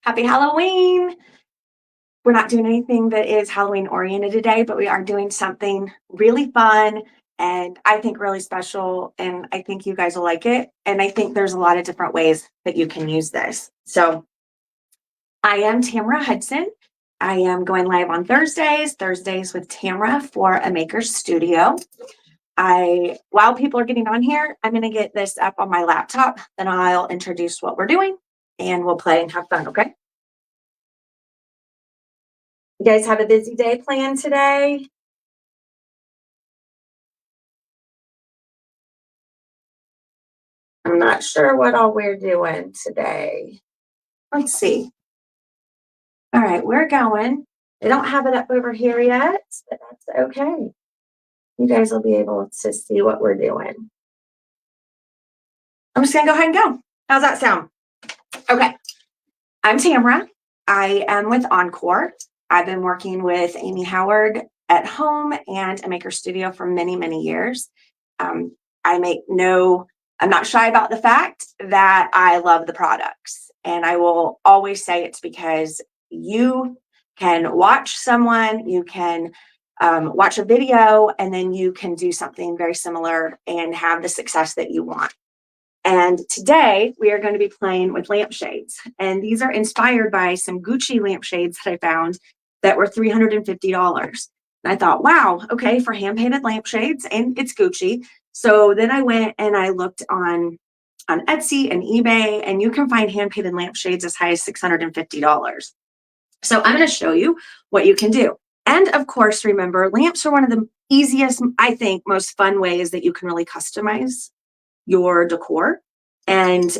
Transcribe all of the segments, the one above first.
Happy Halloween. We're not doing anything that is Halloween oriented today, but we are doing something really fun and I think really special. And I think you guys will like it. And I think there's a lot of different ways that you can use this. So I am Tamara Hudson. I am going live on Thursdays with Tamara for a maker's studio. While people are getting on here, I'm going to get this up on my laptop, then I'll introduce what we're doing and we'll play and have fun. Okay. You guys have a busy day planned today? I'm not sure what all we're doing today. Let's see. All right, we're going. They don't have it up over here yet, but that's okay. You guys will be able to see what we're doing. I'm just gonna go ahead and go. How's that sound? Okay, I'm Tamara. I am with Encore. I've been working with Amy Howard at home and a maker studio for many, many years. I'm not shy about the fact that I love the products, and I will always say it's because you can watch someone, you can watch a video, and then you can do something very similar and have the success that you want. And today we are going to be playing with lampshades, and these are inspired by some Gucci lampshades that I found that were $350. And I thought, wow, okay, for hand-painted lampshades, and it's Gucci. So then I went and I looked on Etsy and eBay, and you can find hand-painted lampshades as high as $650. So I'm going to show you what you can do. And of course, remember, lamps are one of the easiest, I think, most fun ways that you can really customize your decor. And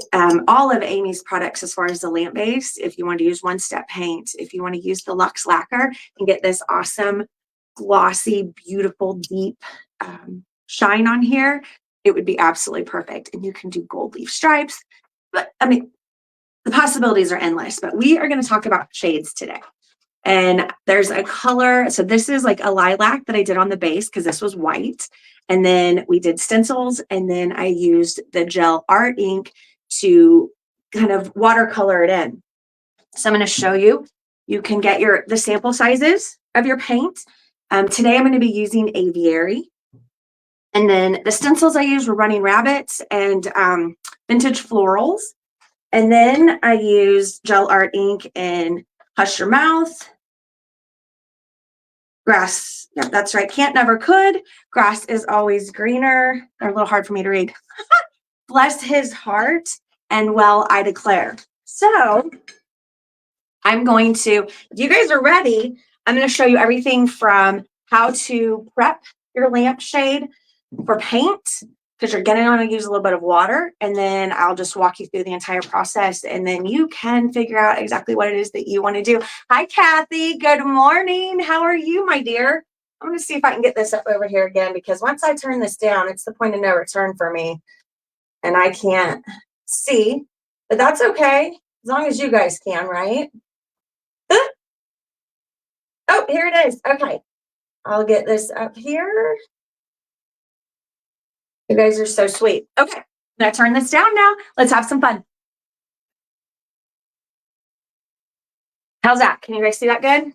all of Amy's products, as far as the lamp base, if you want to use one-step paint, if you want to use the Luxe lacquer and get this awesome, glossy, beautiful, deep shine on here, it would be absolutely perfect. And you can do gold leaf stripes. But I mean, the possibilities are endless. But we are going to talk about shades today. And there's a color. So this is like a lilac that I did on the base because this was white. And then we did stencils. And then I used the gel art ink to kind of watercolor it in. So I'm going to show you. You can get the sample sizes of your paint. Today I'm going to be using aviary. And then the stencils I used were Running Rabbits and vintage florals. And then I used gel art ink in Hush Your Mouth. Grass, yeah, that's right. Can't Never Could. Grass is Always Greener. They're a little hard for me to read. Bless His Heart and Well I Declare. So I'm going to, if you guys are ready, I'm going to show you everything from how to prep your lampshade for paint, because you're going to want to use a little bit of water, and then I'll just walk you through the entire process, and then you can figure out exactly what it is that you want to do. Hi, Kathy. Good morning. How are you, my dear? I'm going to see if I can get this up over here again, because once I turn this down, it's the point of no return for me, and I can't see, but that's okay, as long as you guys can, right? Oh, here it is. Okay. I'll get this up here. You guys are so sweet. Okay, I'm gonna turn this down now. Let's have some fun. How's that? Can you guys see that good?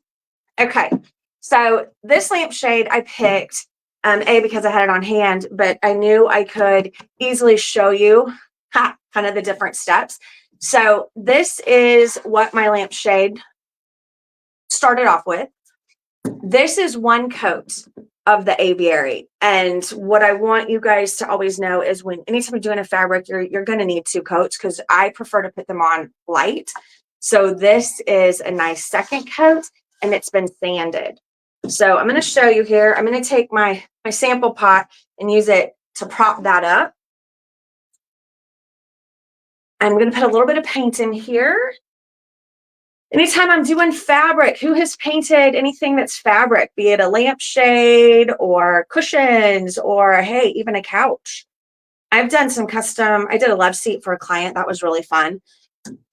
Okay, so this lampshade I picked, because I had it on hand, but I knew I could easily show you kind of the different steps. So this is what my lampshade started off with. This is one coat of the aviary, and what I want you guys to always know is anytime you're doing a fabric, you're going to need two coats, because I prefer to put them on light. So this is a nice second coat, and it's been sanded. So I'm going to show you here. I'm going to take my sample pot and use it to prop that up. I'm going to put a little bit of paint in here. Anytime I'm doing fabric, who has painted anything that's fabric, be it a lampshade or cushions or, hey, even a couch? I've done some custom, I did a love seat for a client. That was really fun.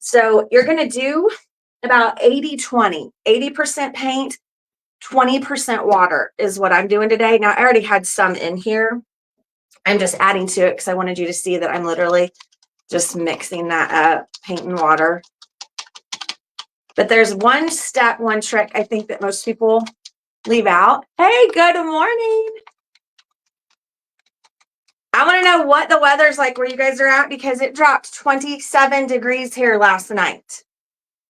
So you're going to do about 80-20, 80% paint, 20% water is what I'm doing today. Now, I already had some in here. I'm just adding to it because I wanted you to see that I'm literally just mixing that up, paint and water. But there's one step, one trick I think that most people leave out. Hey, good morning. I want to know what the weather's like where you guys are at, because it dropped 27 degrees here last night.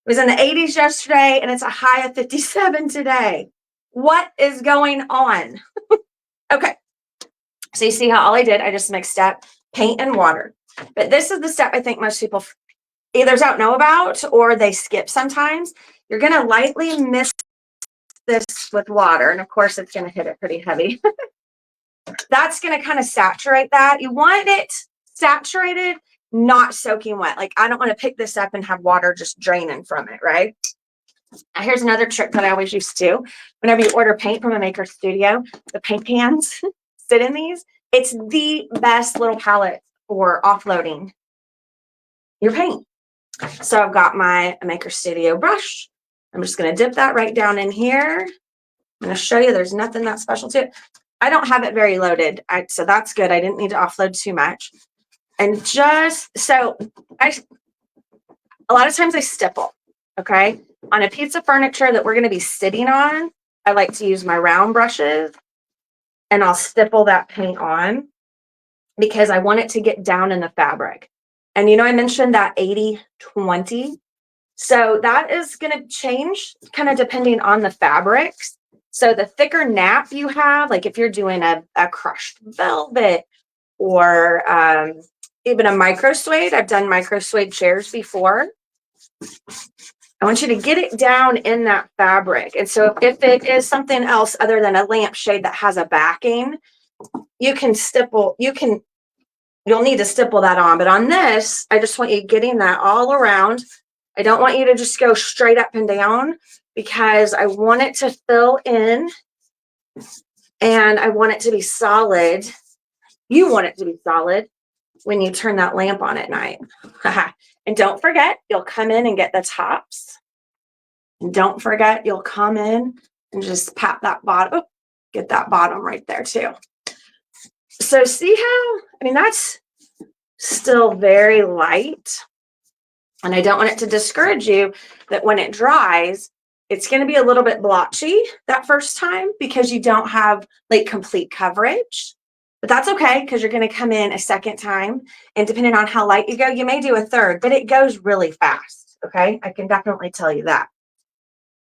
It was in the 80s yesterday, and it's a high of 57 today. What is going on? Okay. So you see how all I did, I just mixed up paint and water. But this is the step I think most people either don't know about or they skip sometimes. You're going to lightly mix this with water. And of course, it's going to hit it pretty heavy. That's going to kind of saturate that. You want it saturated, not soaking wet. Like, I don't want to pick this up and have water just draining from it, right? Now, here's another trick that I always used to do. Whenever you order paint from a maker studio, the paint pans sit in these. It's the best little palette for offloading your paint. So I've got my Maker Studio brush. I'm just going to dip that right down in here. I'm going to show you there's nothing that special to it. I don't have it very loaded, so that's good. I didn't need to offload too much. And just so a lot of times I stipple, okay? On a piece of furniture that we're going to be sitting on, I like to use my round brushes, and I'll stipple that paint on because I want it to get down in the fabric. And you know, I mentioned that 80-20. So that is going to change kind of depending on the fabrics. So the thicker nap you have, like if you're doing a crushed velvet or even a micro suede, I've done micro suede chairs before. I want you to get it down in that fabric. And so if it is something else other than a lampshade that has a backing, you can stipple, you'll need to stipple that on. But on this, I just want you getting that all around. I don't want you to just go straight up and down because I want it to fill in and I want it to be solid. You want it to be solid when you turn that lamp on at night. And don't forget, you'll come in and get the tops. And don't forget, you'll come in and just pat that bottom. Oh, get that bottom right there too. So see how, I mean, that's still very light. And I don't want it to discourage you that when it dries, it's going to be a little bit blotchy that first time because you don't have like complete coverage. But that's okay because you're going to come in a second time. And depending on how light you go, you may do a third, but it goes really fast. Okay, I can definitely tell you that.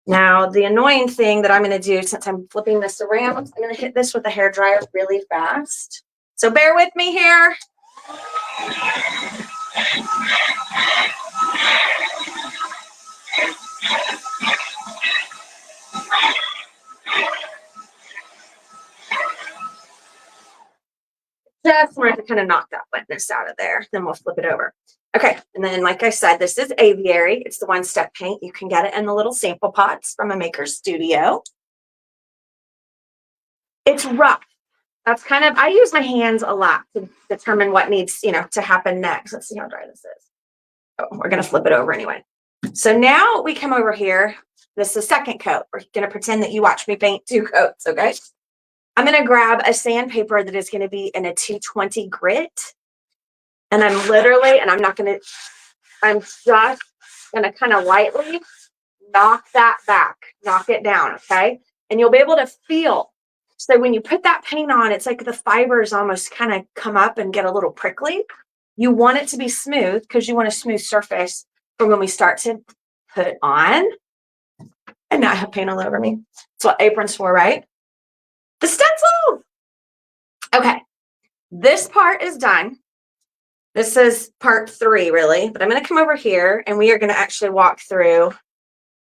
Now, the annoying thing that I'm going to do since I'm flipping this around, I'm going to hit this with a hairdryer really fast. So bear with me here. Just wanted to kind of knock that wetness out of there. Then we'll flip it over. Okay, and then like I said, this is Aviary. It's the one-step paint. You can get it in the little sample pots from a maker studio. It's rough. That's kind of, I use my hands a lot to determine what needs, you know, to happen next. Let's see how dry this is. Oh, we're going to flip it over anyway. So now we come over here. This is the second coat. We're going to pretend that you watch me paint 2 coats, okay? I'm going to grab a sandpaper that is going to be in a 220 grit. And I'm literally, and I'm not going to, I'm just going to kind of lightly knock that back, knock it down, okay? And you'll be able to feel. So when you put that paint on, it's like the fibers almost kind of come up and get a little prickly. You want it to be smooth because you want a smooth surface for when we start to put on. And now I have paint all over me. That's what apron's for, right? The stencil. Okay, this part is done. This is part 3, really, but I'm going to come over here and we are going to actually walk through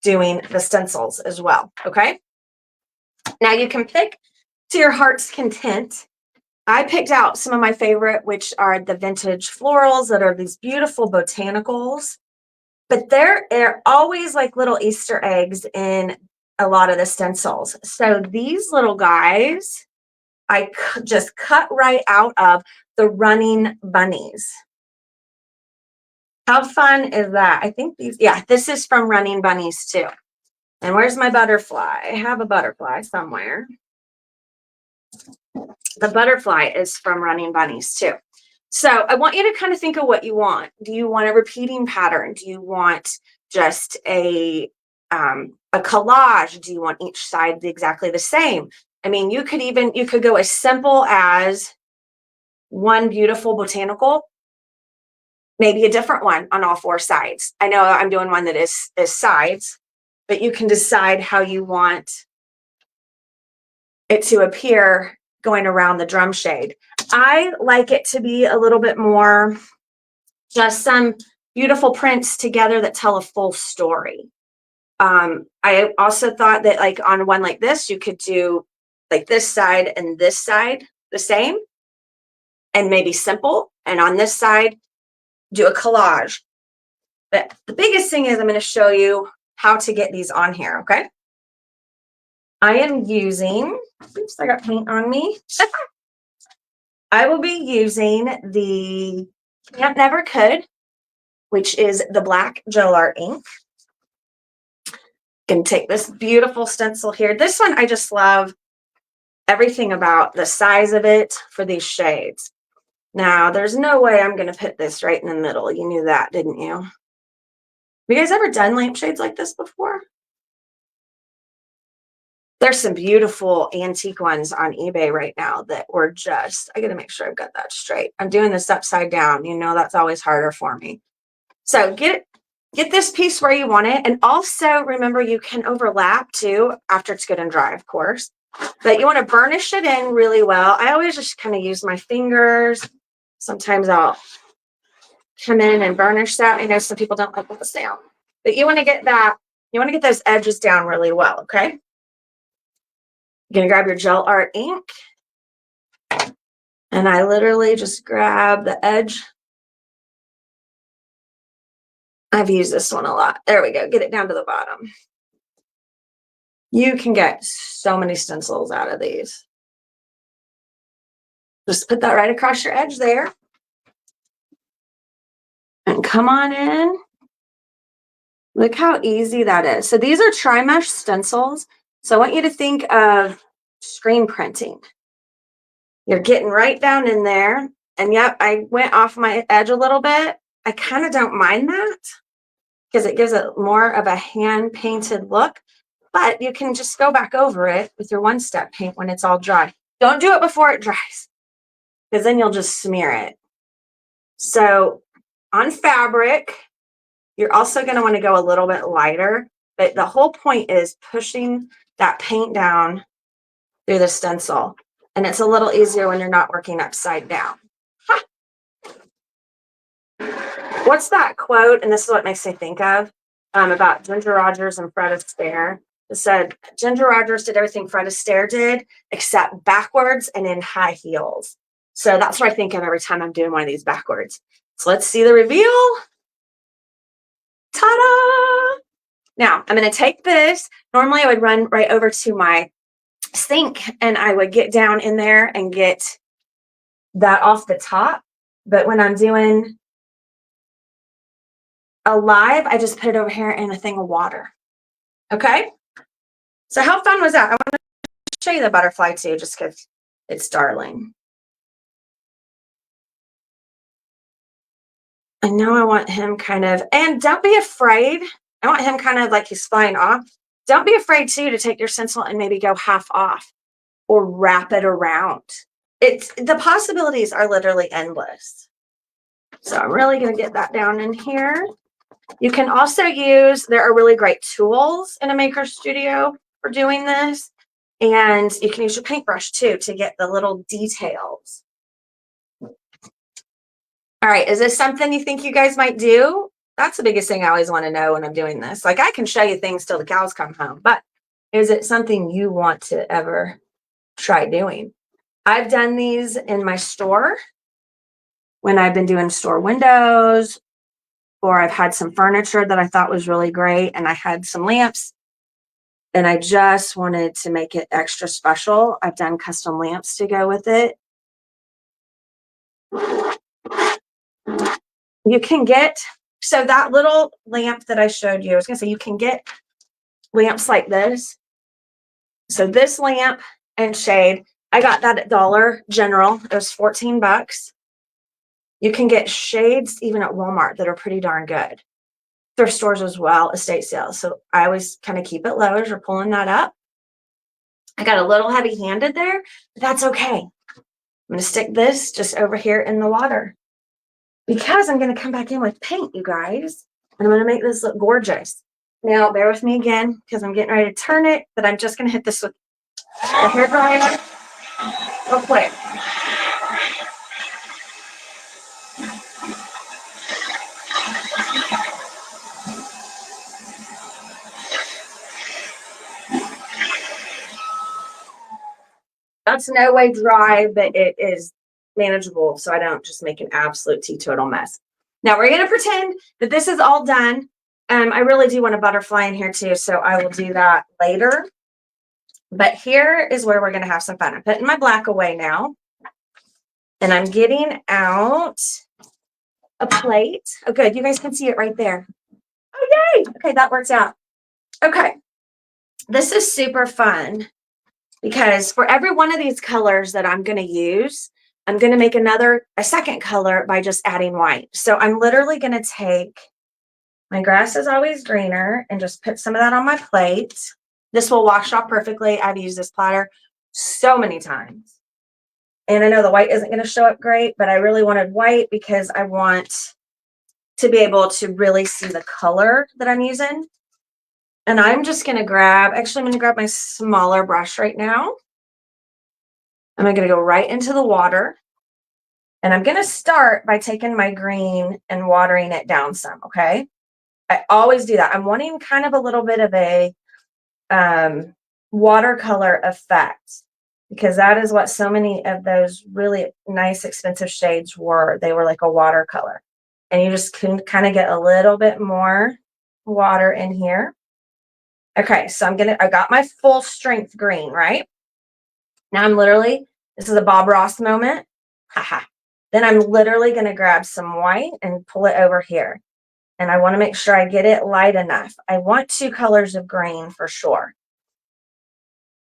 doing the stencils as well, okay? Now you can pick to your heart's content. I picked out some of my favorite, which are the vintage florals that are these beautiful botanicals, but they're always like little Easter eggs in a lot of the stencils. So these little guys, I just cut right out of the running bunnies. How fun is that? I think these, yeah, this is from Running Bunnies too. And where's my butterfly? I have a butterfly somewhere. The butterfly is from Running Bunnies too. So I want you to kind of think of what you want. Do you want a repeating pattern? Do you want just a a collage? Do you want each side exactly the same? I mean, you could go as simple as one beautiful botanical, maybe a different one on all four sides. I know I'm doing one that is sides, but you can decide how you want it to appear going around the drum shade. I like it to be a little bit more just some beautiful prints together that tell a full story. I also thought that like on one like this, you could do like this side and this side the same and maybe simple. And on this side, do a collage. But the biggest thing is I'm going to show you how to get these on here, okay? I am using, oops, I got paint on me. I will be using the Can't Never Could, which is the black gel art ink. Can take this beautiful stencil here. This one, I just love everything about the size of it for these shades. Now, there's no way I'm going to put this right in the middle. You knew that, didn't you? Have you guys ever done lampshades like this before? There's some beautiful antique ones on eBay right now that were just, I got to make sure I've got that straight. I'm doing this upside down. You know, that's always harder for me. So get this piece where you want it. And also remember, you can overlap too after it's good and dry, of course. But you want to burnish it in really well. I always just kind of use my fingers. Sometimes I'll come in and burnish that. I know some people don't like the sound, but you want to get that, you want to get those edges down really well, okay? You're going to grab your gel art ink. And I literally just grab the edge. I've used this one a lot. There we go. Get it down to the bottom. You can get so many stencils out of these. Just put that right across your edge there. And come on in. Look how easy that is. So these are tri-mesh stencils. So I want you to think of screen printing. You're getting right down in there. And yep, I went off my edge a little bit. I kind of don't mind that because it gives it more of a hand-painted look. But you can just go back over it with your one-step paint when it's all dry. Don't do it before it dries because then you'll just smear it. So on fabric, you're also going to want to go a little bit lighter. But the whole point is pushing that paint down through the stencil. And it's a little easier when you're not working upside down. Ha! What's that quote? And this is what it makes me think of about Ginger Rogers and Fred Astaire. It said, Ginger Rogers did everything Fred Astaire did, except backwards and in high heels. So that's what I think of every time I'm doing one of these backwards. So let's see the reveal. Ta-da! Now, I'm going to take this. Normally, I would run right over to my sink and I would get down in there and get that off the top. But when I'm doing a live, I just put it over here in a thing of water. Okay? So how fun was that? I want to show you the butterfly too, just because it's darling. I know I want him kind of, and don't be afraid. I want him kind of like he's flying off. Don't be afraid too to take your stencil and maybe go half off or wrap it around. The possibilities are literally endless. So I'm really going to get that down in here. You can also use, there are really great tools in a Maker Studio for doing this. And you can use your paintbrush too to get the little details. All right, is this something you think you guys might do? That's the biggest thing I always want to know when I'm doing this. Like I can show you things till the cows come home, but is it something you want to ever try doing? I've done these in my store when I've been doing store windows, or I've had some furniture that I thought was really great, and I had some lamps, and I just wanted to make it extra special. I've done custom lamps to go with it. You can get, so that little lamp that I showed you, I was going to say you can get lamps like this. So this lamp and shade, I got that at Dollar General. It was 14 bucks. You can get shades even at Walmart that are pretty darn good. thrift stores as well, estate sales. So I always kind of keep it low as you're pulling that up. I got a little heavy handed there, but that's okay. I'm going to stick this just over here in the water because I'm going to come back in with paint, you guys, and I'm going to make this look gorgeous. Now, bear with me again because I'm getting ready to turn it, but I'm just going to hit this with the hair dryer real quick. That's no way dry, but it is manageable so I don't just make an absolute teetotal mess. Now we're going to pretend that this is all done. I really do want a butterfly in here too, so I will do that later. But here is where we're going to have some fun. I'm putting my black away now, and I'm getting out a plate. Oh, good. You guys can see it right there. Oh, yay. Okay, that works out. Okay. This is super fun because for every one of these colors that I'm going to use, I'm going to make a second color by just adding white. So I'm literally going to take my grass is always greener and just put some of that on my plate. This will wash off perfectly. I've used this platter so many times. And I know the white isn't going to show up great, but I really wanted white because I want to be able to really see the color that I'm using. And I'm just going to I'm going to grab my smaller brush right now. I'm going to go right into the water. And I'm going to start by taking my green and watering it down some, okay? I always do that. I'm wanting kind of a little bit of a watercolor effect because that is what so many of those really nice, expensive shades were. They were like a watercolor. And you just can kind of get a little bit more water in here. Okay, so I got my full strength green, right? Now this is a Bob Ross moment. Haha. Then I'm literally going to grab some white and pull it over here. And I want to make sure I get it light enough. I want 2 colors of green for sure.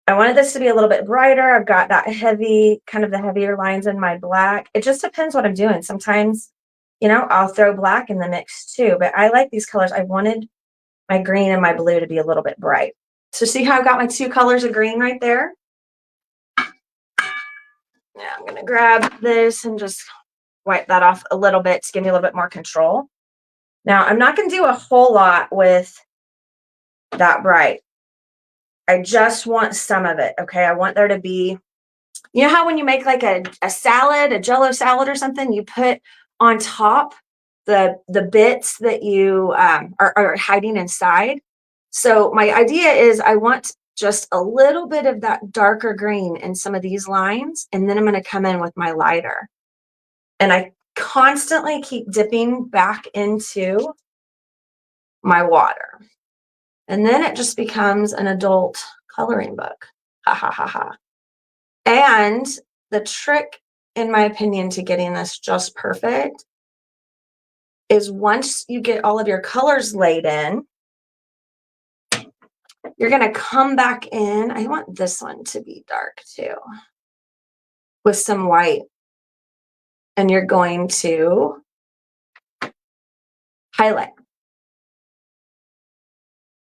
I wanted this to be a little bit brighter. I've got that heavy, kind of the heavier lines in my black. It just depends what I'm doing. Sometimes, I'll throw black in the mix too, but I like these colors. I wanted my green and my blue to be a little bit bright. So see how I've got my 2 colors of green right there? Now I'm going to grab this and just wipe that off a little bit to give me a little bit more control. Now I'm not going to do a whole lot with that bright. I just want some of it, okay? I want there to be, you know how when you make like a salad, a Jell-O salad or something, you put on top the bits that you are hiding inside. So my idea is I want just a little bit of that darker green in some of these lines, and then I'm going to come in with my lighter. And I constantly keep dipping back into my water. And then it just becomes an adult coloring book. Ha ha ha ha. And the trick, in my opinion, to getting this just perfect is once you get all of your colors laid in, you're going to come back in. I want this one to be dark too, with some white. And you're going to highlight.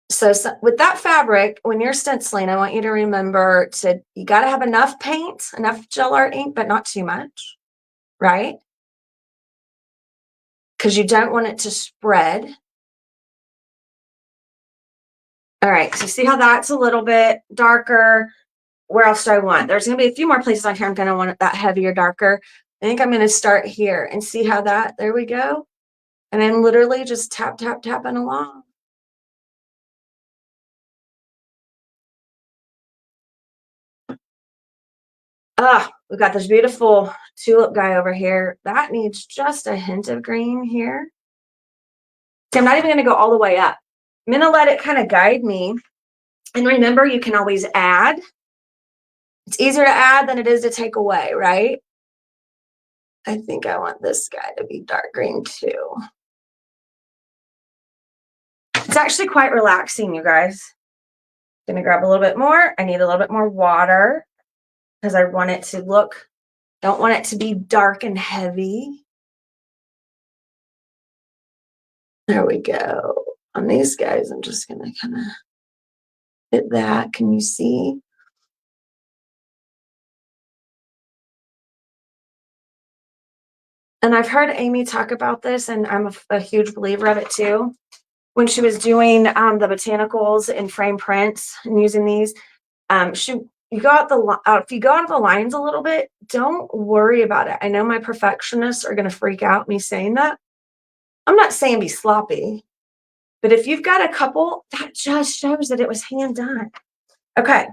So with that fabric, when you're stenciling, I want you to remember you got to have enough paint, enough gel art ink, but not too much, right? Because you don't want it to spread. All right, so see how that's a little bit darker. Where else do I want? There's going to be a few more places on here I'm going to want that heavier, darker. I think I'm going to start here and see how there we go. And I'm literally just tapping along. We've got this beautiful tulip guy over here. That needs just a hint of green here. See, I'm not even going to go all the way up. I'm going to let it kind of guide me. And remember, you can always add. It's easier to add than it is to take away, right? I think I want this guy to be dark green too. It's actually quite relaxing, you guys. I'm going to grab a little bit more. I need a little bit more water because I want it to don't want it to be dark and heavy. There we go. on these guys, I'm just going to kind of hit that. Can you see? And I've heard Amy talk about this, and I'm a huge believer of it too. When she was doing the botanicals in frame prints and using these, you go out if you go out of the lines a little bit, don't worry about it. I know my perfectionists are going to freak out me saying that. I'm not saying be sloppy, but if you've got a couple, that just shows that it was hand done. Okay,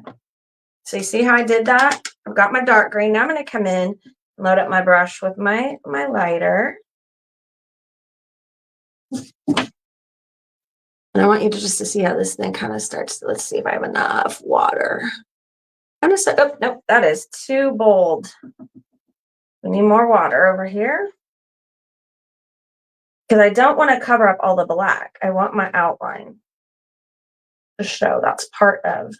so you see how I did that? I've got my dark green. Now I'm going to come in and load up my brush with my lighter. And I want you to just to see how this thing kind of starts. Let's see if I have enough water. I'm just, oh, nope, that is too bold. We need more water over here. Because I don't want to cover up all the black. I want my outline to show. That's part of.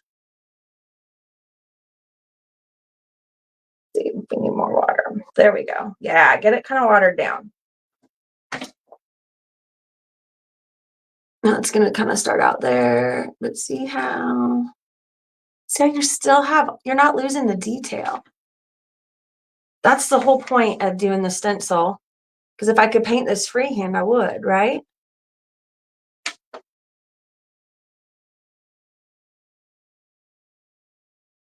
See, we need more water. There we go. Yeah, get it kind of watered down. Now it's going to kind of start out there. Let's see how. So you're not losing the detail. That's the whole point of doing the stencil. Because if I could paint this freehand, I would, right?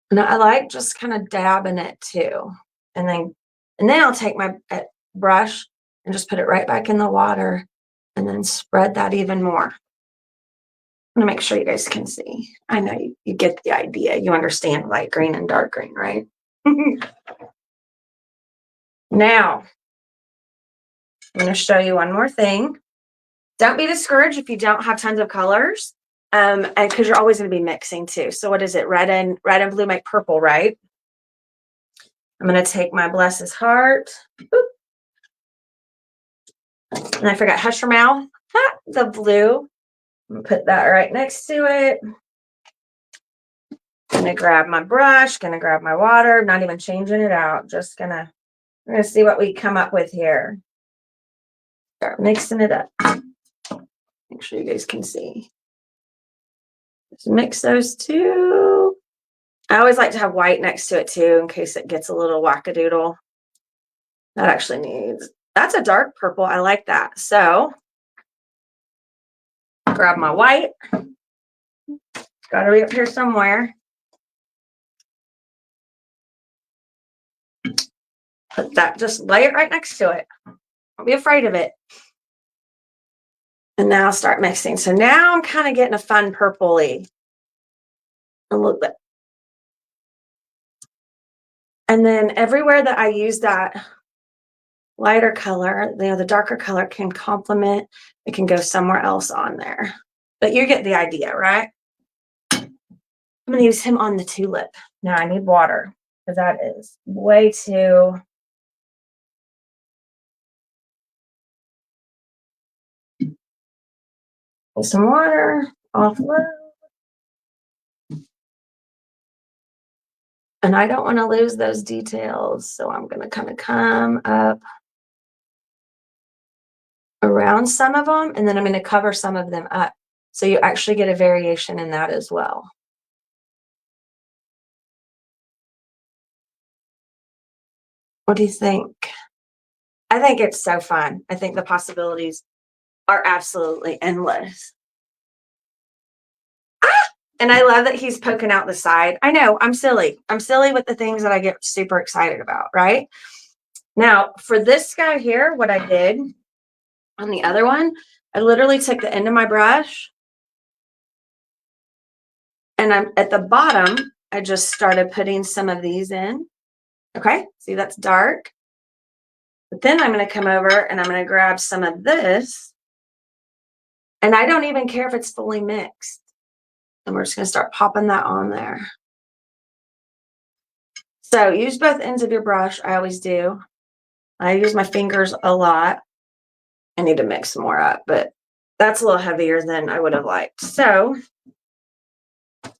And I like just kind of dabbing it too. And then I'll take my brush and just put it right back in the water and then spread that even more. I'm gonna make sure you guys can see. I know you get the idea. You understand light green and dark green, right? Now, I'm gonna show you one more thing. Don't be discouraged if you don't have tons of colors. And because you're always going to be mixing too. So what is it? Red and blue make purple, right? I'm going to take my Bless His Heart. Boop. And I forgot Hush Your Mouth. The blue. I'm going to put that right next to it. I'm going to grab my brush. Going to grab my water. Not even changing it out. Just we're going to see what we come up with here. Start mixing it up. Make sure you guys can see. Just mix those two. I always like to have white next to it too, in case it gets a little wackadoodle. That actually that's a dark purple. I like that. So, grab my white. Got to be up here somewhere. Put that, just lay it right next to it. Don't be afraid of it. And now I'll start mixing. So now I'm kind of getting a fun purpley. A little bit. And then everywhere that I use that lighter color, the darker color can complement. It can go somewhere else on there. But you get the idea, right? I'm going to use him on the tulip. Now I need water because that is way too. Some water, offload. And I don't want to lose those details. So I'm going to kind of come up around some of them, and then I'm going to cover some of them up. So you actually get a variation in that as well. What do you think? I think it's so fun. I think the possibilities are absolutely endless. And I love that he's poking out the side. I know, I'm silly. I'm silly with the things that I get super excited about, right? Now, for this guy here, what I did on the other one, I literally took the end of my brush and I'm at the bottom, I just started putting some of these in. Okay, see that's dark. But then I'm going to come over and I'm going to grab some of this. And I don't even care if it's fully mixed. And we're just going to start popping that on there. So use both ends of your brush. I always do. I use my fingers a lot. I need to mix some more up, but that's a little heavier than I would have liked. So I'm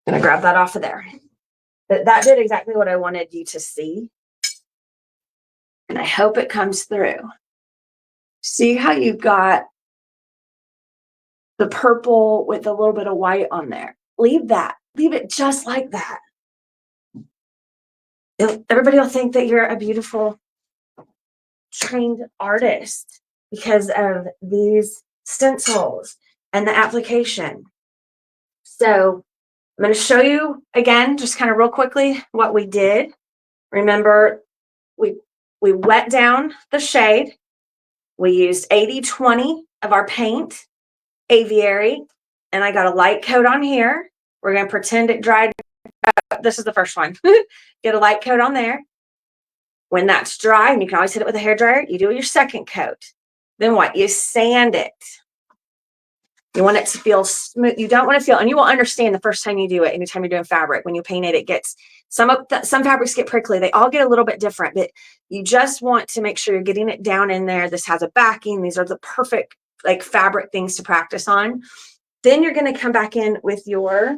going to grab that off of there. But that did exactly what I wanted you to see. And I hope it comes through. See how you've got the purple with a little bit of white on there? Leave that. Leave it just like that. Everybody will think that you're a beautiful trained artist because of these stencils and the application. So I'm going to show you again, just kind of real quickly what we did. Remember, we wet down the shade. We used 80-20 of our paint, aviary, and I got a light coat on here. We're going to pretend it dried. This is the first one. Get a light coat on there. When that's dry, and you can always hit it with a hairdryer, you do your second coat. Then what? You sand it. You want it to feel smooth. You don't want to feel, and you will understand the first time you do it, anytime you're doing fabric, when you paint it, it gets, some fabrics get prickly. They all get a little bit different, but you just want to make sure you're getting it down in there. This has a backing. These are the perfect like fabric things to practice on. Then you're going to come back in with your,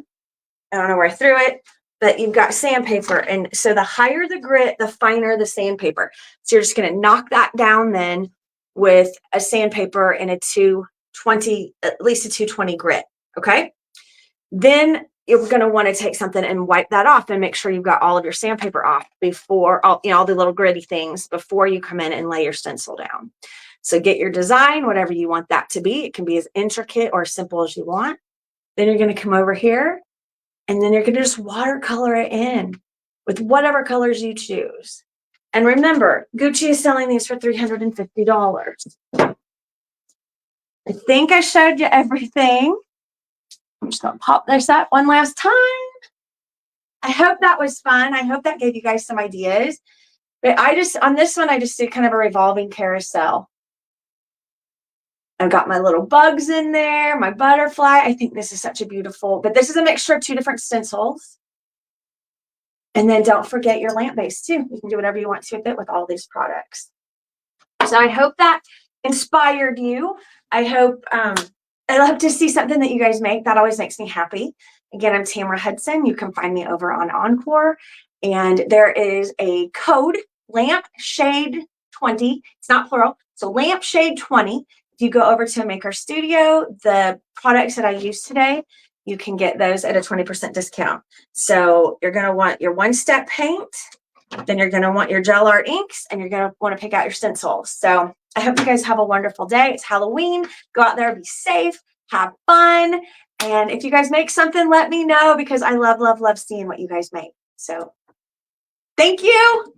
I don't know where I threw it, but you've got sandpaper. And so the higher the grit, the finer the sandpaper. So you're just going to knock that down then with a sandpaper and a 220, at least a 220 grit. Okay. Then you're going to want to take something and wipe that off and make sure you've got all of your sandpaper off before all the little gritty things before you come in and lay your stencil down. So get your design, whatever you want that to be. It can be as intricate or simple as you want. Then you're going to come over here and then you're going to just watercolor it in with whatever colors you choose. And remember, Gucci is selling these for $350. I think I showed you everything. I'm just going to pop this up one last time. I hope that was fun. I hope that gave you guys some ideas. But on this one, I just did kind of a revolving carousel. I've got my little bugs in there, my butterfly. I think this is such a beautiful, but this is a mixture of 2 different stencils. And then don't forget your lamp base too. You can do whatever you want to with it with all these products. So I hope that inspired you. I hope, I love to see something that you guys make. That always makes me happy. Again, I'm Tamara Hudson. You can find me over on Encore. And there is a code, Lampshade 20. It's not plural. So Lampshade 20. If you go over to Maker Studio, the products that I used today, you can get those at a 20% discount. So you're going to want your one-step paint, then you're going to want your gel art inks, and you're going to want to pick out your stencils. So I hope you guys have a wonderful day. It's Halloween. Go out there, be safe, have fun. And if you guys make something, let me know because I love, love, love seeing what you guys make. So thank you.